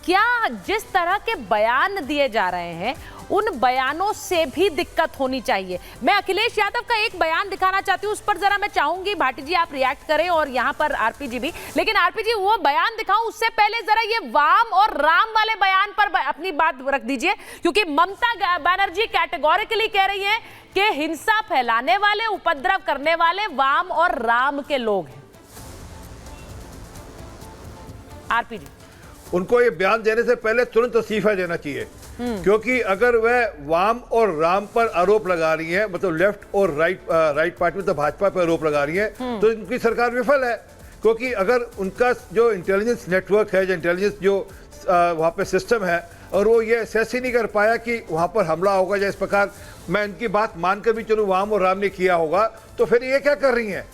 क्या जिस तरह के बयान दिए जा रहे हैं उन बयानों से भी दिक्कत होनी चाहिए। मैं अखिलेश यादव का एक बयान दिखाना चाहती हूं, उस पर जरा मैं चाहूंगी भाटी जी आप रिएक्ट करें और यहां पर आरपी जी भी। लेकिन आरपी जी वो बयान दिखाऊं उससे पहले जरा ये वाम और राम वाले बयान पर अपनी बात रख दीजिए, क्योंकि ममता बनर्जी कैटेगोरिकली कह रही है कि हिंसा फैलाने वाले, उपद्रव करने वाले वाम और राम के लोग हैं। आरपी जी, उनको ये बयान देने से पहले तुरंत इस्तीफा देना चाहिए, क्योंकि अगर वह वाम और राम पर आरोप लगा रही है, मतलब लेफ्ट और राइट पार्टी मतलब भाजपा पर आरोप लगा रही है, तो उनकी सरकार विफल है। क्योंकि अगर उनका जो इंटेलिजेंस नेटवर्क है, जो इंटेलिजेंस जो वहाँ पे सिस्टम है, और वो ये असेस ही नहीं कर पाया कि वहाँ पर हमला होगा या इस प्रकार, मैं इनकी बात मानकर भी चलूँ वाम और राम ने किया होगा, तो फिर ये क्या कर रही हैं?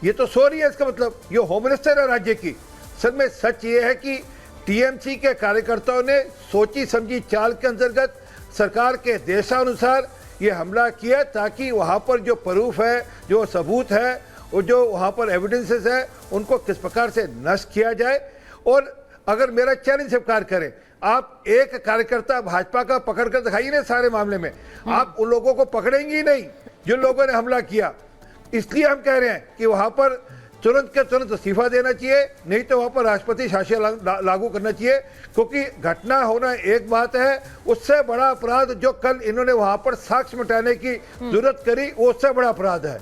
ये तो सो रही है। इसका मतलब ये होम मिनिस्टर है राज्य की। सर में सच ये है कि टीएमसी के कार्यकर्ताओं ने सोची समझी चाल के अंतर्गत सरकार के देशानुसार ये हमला किया, ताकि वहाँ पर जो प्रूफ है, जो सबूत है और जो वहाँ पर एविडेंसेस है, उनको किस प्रकार से नष्ट किया जाए। और अगर मेरा चैलेंज स्वीकार करें, आप एक कार्यकर्ता भाजपा का पकड़ कर दिखाइए ना सारे मामले में, आप उन लोगों को पकड़ेंगे ही नहीं जिन लोगों ने हमला किया। इसलिए हम कह रहे हैं कि वहाँ पर तुरंत के तुरंत इस्तीफा देना चाहिए, नहीं तो वहाँ पर राष्ट्रपति शासन लागू करना चाहिए। क्योंकि घटना होना एक बात है, उससे बड़ा अपराध जो कल इन्होंने वहाँ पर साक्ष्य मिटाने की जरूरत करी, वो उससे बड़ा अपराध है।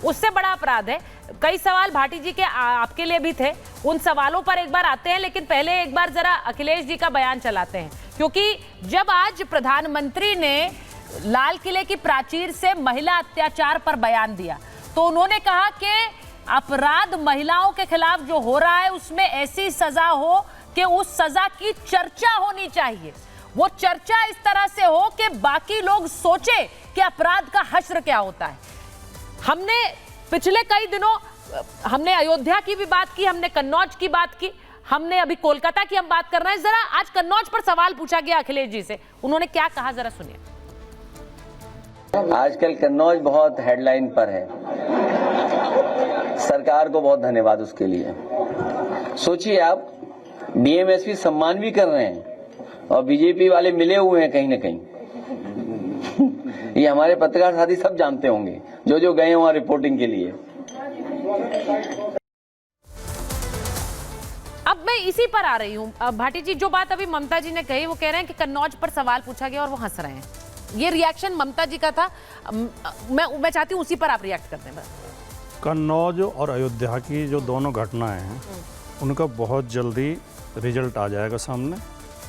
उससे बड़ा अपराध है। कई सवाल भाटी जी के आपके लिए भी थे, उन सवालों पर एक बार आते हैं, लेकिन पहले एक बार जरा अखिलेश जी का बयान चलाते हैं। क्योंकि जब आज प्रधानमंत्री ने लाल किले की प्राचीर से महिला अत्याचार पर बयान दिया, तो उन्होंने कहा कि अपराध महिलाओं के खिलाफ जो हो रहा है उसमें ऐसी सजा हो कि उस सजा की चर्चा होनी चाहिए। वो चर्चा इस तरह से हो कि बाकी लोग सोचे कि अपराध का हश्र क्या होता है। हमने पिछले कई दिनों हमने अयोध्या की भी बात की, हमने कन्नौज की बात की, हमने अभी कोलकाता की हम बात कर रहे हैं। जरा आज कन्नौज पर सवाल पूछा गया अखिलेश जी से, उन्होंने क्या कहा जरा सुनिए। आजकल कन्नौज बहुत हेडलाइन पर है, सरकार को बहुत धन्यवाद उसके लिए। सोचिए आप, डीएमएसपी सम्मान भी कर रहे हैं और बीजेपी वाले मिले हुए हैं कहीं न कहीं। ये हमारे पत्रकार साथी सब जानते होंगे जो जो गए वहां रिपोर्टिंग के लिए। अब मैं इसी पर आ रही हूं भाटी जी, जो बात अभी ममता जी ने कही, वो कह रहे हैं कि कन्नौज पर सवाल पूछा गया और वो हंस रहे हैं। ये रिएक्शन ममता जी का था, मैं चाहती हूं उसी पर आप रिएक्ट करते हैं। कन्नौज और अयोध्या की जो दोनों घटनाएं हैं, उनका बहुत जल्दी रिजल्ट आ जाएगा सामने।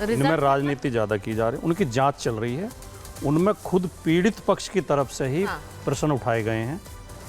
इनमें राजनीति ज़्यादा की जा रही है, उनकी जांच चल रही है, उनमें खुद पीड़ित पक्ष की तरफ से ही प्रश्न उठाए गए हैं।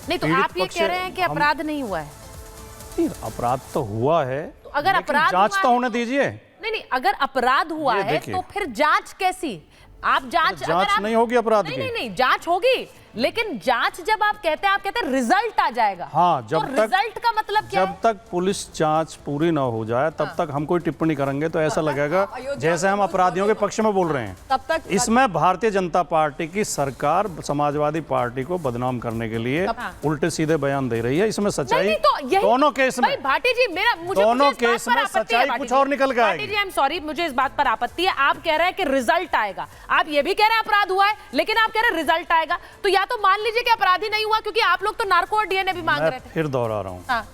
नहीं तो आप ये कह रहे हैं कि अपराध नहीं हुआ है? अपराध तो हुआ है, तो अगर अपराध जांच तो होने दीजिए। नहीं, अगर अपराध हुआ है तो फिर जांच कैसी? आप जांच नहीं होगी अपराध की? नहीं, जांच होगी, लेकिन जांच जब आप कहते हैं रिजल्ट आ जाएगा। हाँ, जब तो रिजल्ट का मतलब क्या है? जब तक पुलिस जांच पूरी ना हो जाए तब तक हम कोई टिप्पणी करेंगे तो ऐसा लगेगा जैसे हम अपराधियों के पक्ष में बोल रहे हैं। तब तक इसमें भारतीय जनता पार्टी की सरकार समाजवादी पार्टी को बदनाम करने के लिए उल्टे सीधे बयान दे रही है। इसमें सच्चाई दोनों केस में, भाटी जी दोनों केस में सच्चाई कुछ और निकल गया। भाटी जी आई एम सॉरी, मुझे इस बात पर आपत्ति है। आप कह रहे हैं कि रिजल्ट आएगा, आप ये भी कह रहे हैं अपराध हुआ है, लेकिन आप कह रहे हैं रिजल्ट आएगा। तो या तो मान लीजिए कि अपराधी नहीं हुआ, क्योंकि आप लोग तो नार्को और डीएनए भी मांग रहे थे। फिर दोहरा रहा हूँ,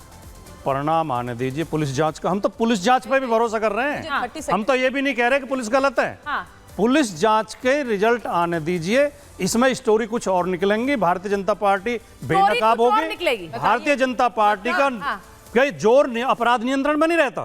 परिणाम आने दीजिए पुलिस जांच का। हम तो पुलिस जांच पे भी भरोसा कर रहे हैं, हम तो ये भी नहीं कह रहे कि पुलिस गलत है। पुलिस जांच के रिजल्ट आने दीजिए, इसमें स्टोरी कुछ और निकलेंगी। भारतीय जनता पार्टी बेनकाब होगी। भारतीय जनता पार्टी का जोर अपराध नियंत्रण में नहीं रहता।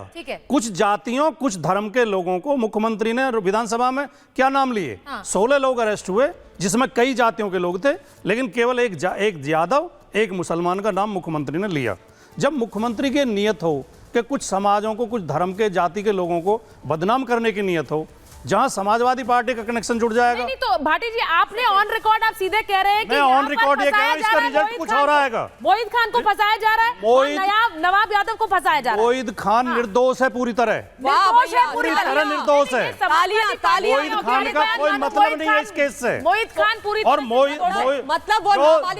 कुछ जातियों, कुछ धर्म के लोगों को मुख्यमंत्री ने विधानसभा में क्या नाम लिए, 16 लोग अरेस्ट हुए, जिसमें कई जातियों के लोग थे, लेकिन केवल एक यादव, एक मुसलमान का नाम मुख्यमंत्री ने लिया। जब मुख्यमंत्री की नियत हो कि कुछ समाजों को, कुछ धर्म के, जाति के लोगों को बदनाम करने की नियत हो, जहां समाजवादी पार्टी का कनेक्शन जुड़ जाएगा। नहीं तो भाटी जी आपने ऑन रिकॉर्ड आप सीधे कह रहे हैं कि मैं यहाँ ऑन पर रिकॉर्ड ये कह रहा फंसाया हूं, जा इसका रहा है रिजल्ट मोहित कुछ खान और को। आएगा। मोहित खान को फंसाया जा रहा है और नवाब यादव को फंसाया जा रहा है। मोहित खान निर्दोष है पूरी तरह, निर्दोष है पूरी तरह निर्दोष है। मोहित खान का कोई मतलब नहीं है इस केस से। मोहित खान पूरी और मोहित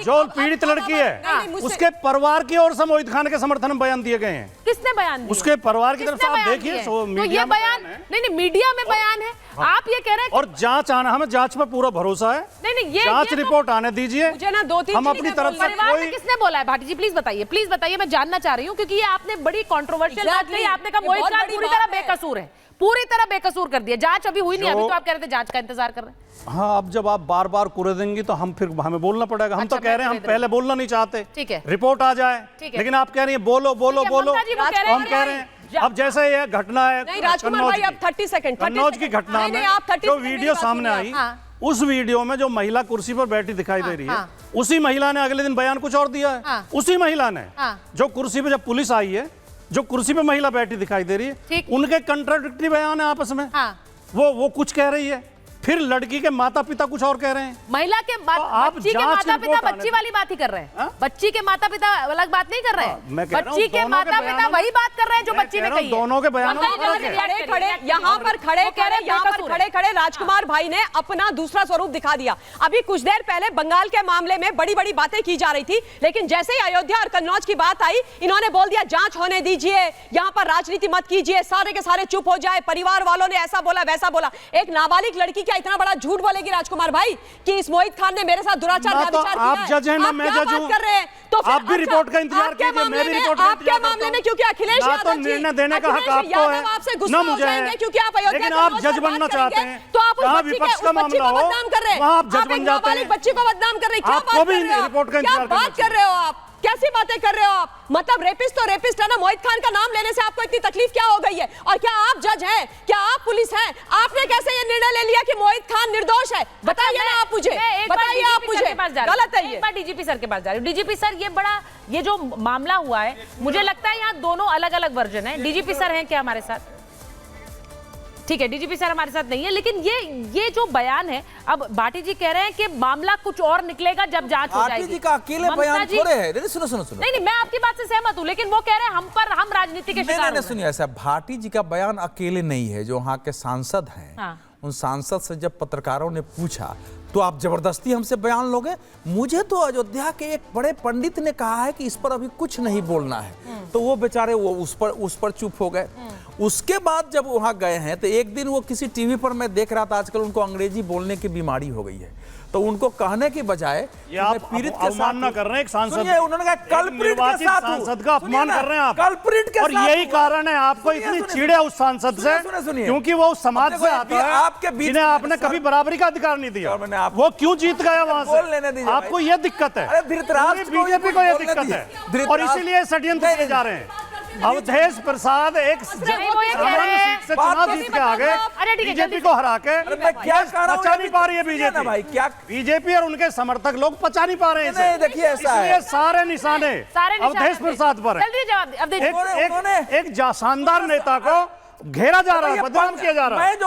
जो पीड़ित लड़की है उसके परिवार की ओर से मोहित खान के समर्थन में बयान दिए गए हैं। किसने बयान दिया? उसके परिवार की तरफ से किसने आप बयान देखिए दिए? सो तो ये मीडिया में बयान है। नहीं मीडिया में बयान है। आप ये कह रहे हैं और जांच आना, हमें जांच पर पूरा भरोसा है। नहीं ये जांच ये तो- रिपोर्ट आने दीजिए, मुझे ना 2-3 हम अपनी तरफ से परिवार में कोई किसने बोला है? भाटी जी प्लीज बताइए, मैं जानना चाह रही हूँ क्योंकि ये आपने बड़ी कंट्रोवर्शियल बात कही। आपने कहा ये मोहित बहुत खान बड़ी पूरी बात तरह है। बेकसूर है, पूरी तरह बेकसूर कर दिया। जांच अभी हुई नहीं, अभी तो आप कह रहे थे जांच का इंतजार कर रहे हैं। हाँ, अब जब आप बार बार कुरे देंगी तो हम फिर हमें बोलना पड़ेगा। हम अच्छा, तो कह रहे हैं, हम मैं पहले बोलना नहीं चाहते, ठीक है। रिपोर्ट आ जाए, ठीक है। लेकिन आप कह रही हैं बोलो बोलो ठीक है, बोलो। ममता जी वो कह रहे हम हैं कह रहे हैं अब जैसे ये घटना है नहीं राजकुमार भाई, अब 30 सेकंड कन्नौज की घटना नहीं, में नहीं, आप 30 जो सेकंड वीडियो मेरी बात सामने सुनिए आई, हाँ। उस वीडियो में जो महिला कुर्सी पर बैठी दिखाई दे रही है, उसी महिला ने अगले दिन बयान कुछ और दिया है। हाँ। उसी महिला ने हाँ। जो कुर्सी पे, जब पुलिस आई है, जो कुर्सी पे महिला बैठी दिखाई दे रही है, ठीक। उनके कंट्राडिक्टरी बयान है आपस में। हाँ। वो कुछ कह रही है, फिर लड़की के माता पिता कुछ और कह रहे हैं। महिला के आप बच्ची के जांच माता पिता रिपोर्ट आने बच्ची वाली बात ही कर रहे हैं। हाँ? बच्ची के माता पिता अलग बात नहीं कर रहे मैं हैं। कह रहा हूं बच्ची के दोनों के माता पिता बयानों- वही बात कर रहे हैं जो मैं बच्ची कह ने रहा हूं कही है। दोनों के बयानों में ममता जी, फर्क है। रिएक्ट खड़े करिए, यहाँ पर खड़े वो कह रहे हैं यहाँ पर बेकसूर है। खड़े राजकुमार भाई ने अपना दूसरा स्वरूप दिखा दिया। अभी कुछ देर पहले बंगाल के मामले में बड़ी बड़ी बातें की जा रही थी, लेकिन जैसे ही अयोध्या और कन्नौज की बात आई, इन्होंने बोल दिया जांच होने दीजिए, यहाँ पर राजनीति मत कीजिए, सारे के सारे चुप हो जाए, परिवार वालों ने ऐसा बोला वैसा बोला। एक नाबालिग लड़की क्या इतना बड़ा झूठ बोलेगी राजकुमार भाई कि इस मोहित खान ने मेरे साथ दुराचार ना का तो विचार किया आप है? जज हैं, ना आप मैं क्या जज बात हूं। कर रहे हैं? तो फिर आप भी रिपोर्ट का इंतजार आपके कीजिए, मामले मैं भी में- रिपोर्ट का आपके इंतजार मामले करता में हूं। क्योंकि अखिलेश ना तो यादव जी- निर्णय देने का हक अखिलेश आपको यादव है, आपसे गुस्सा ना हो मुझे जाएंगे है। क्योंकि आप अयोध्या लेकिन के आप मौत जज पर बनना बात चाहते करेंगे, हैं। तो आप उस जहां बच्ची विपक्ष के- का उस बच्ची मामला को हो, बदनाम कर रहे हैं। वहां आप जज आप बन एक जाते नाबालिग हैं। बच्ची को बदनाम कर रहे हैं। क्या आपको बात भी कर रहे हो? रिपोर्ट का क्या इंतजार बात करना कर रहे हो आप? कैसी बातें कर रहे हो आप? मतलब रेपिस्ट तो रेपिस्ट है ना। मोहित खान का नाम लेने से आपको इतनी तकलीफ क्या हो गई है? और क्या आप जज हैं? क्या आप पुलिस हैं? आपने कैसे ये निर्णय ले लिया कि मोहित खान निर्दोष है? बताइए ना आप मुझे, बताइए आप मुझे। गलत है ये। एक बार डीजीपी सर के पास जा रही हूँ। डीजीपी सर, ये जो मामला हुआ है, मुझे लगता है यहाँ दोनों अलग अलग वर्जन है। डीजीपी सर हैं क्या हमारे साथ? ठीक है, डीजीपी सर हमारे साथ नहीं है, लेकिन ये जो बयान है, अब भाटी जी कह रहे हैं कि मामला कुछ और निकलेगा जब जांच हो जाएगी। भाटी जी का अकेले बयान थोड़े है। नहीं, सुनो सुनो सुनो। नहीं, मैं आपकी बात से सहमत हूं, लेकिन वो कह रहे हैं हम राजनीति के शिकार नहीं, सुनिए, ऐसा भाटी जी का बयान अकेले नहीं है। जो वहाँ के सांसद हैं, हाँ। उन सांसद से जब पत्रकारों ने पूछा तो आप जबरदस्ती हमसे बयान लोगे? मुझे तो अयोध्या के एक बड़े पंडित ने कहा है कि इस पर अभी कुछ नहीं बोलना है, तो वो बेचारे वो उस पर चुप हो गए। उसके बाद जब वहां गए हैं तो एक दिन वो किसी टीवी पर मैं देख रहा था, आजकल उनको अंग्रेजी बोलने की बीमारी हो गई है, तो उनको कहने की बजाय ये आप पीड़ित के अवमानना साथ कर रहे हैं एक सांसद। सुनिए, उन्होंने कहा कल्प्रिट के साथ हूं। सांसद का अपमान सुनिए ना, कर रहे हैं आप। कल्प्रिट के और साथ यही हूं। कारण है आपको सुनिए, इतनी सुनिए, चिढ़ है उस सांसद से, सुनिए। क्योंकि वो उस समाज अब से देखो, आता है आपके बीच जिन्हें में आपने सर- कभी बराबरी का अधिकार नहीं दिया। और मैंने आपको- वो क्यों जीत गया वहां बोल लेने से? दीजिए आपको भाई। ये दिक्कत है। अरे धृतराष्ट्र को बीजेपी भी को ये बोलने दिक्कत दीजिए। है, धृतराष्ट्र- और इसीलिए षड्यंत्र नहीं, किए जा रहे हैं। अवधेश प्रसाद एक नहीं, वो ये कह रहे हैं- सीट से चुनाव बात जीत के आगे अरे ठीक है, बीजेपी जल्दी को हरा के अरे मैं क्या कह रहा हूं, पचा नहीं पा रही है सुनिए ना बीजेपी। भाई, क्या बीजेपी और उनके समर्थक लोग पचा नहीं पा रहे हैं नहीं, इसे। देखिए, ऐसा है। इसलिए सारे निशाने अवधेश प्रसाद पर हैं। जल्दी जवाब एक शानदार नेता को घेरा जा रहा है, बदनाम किया जा रहा है।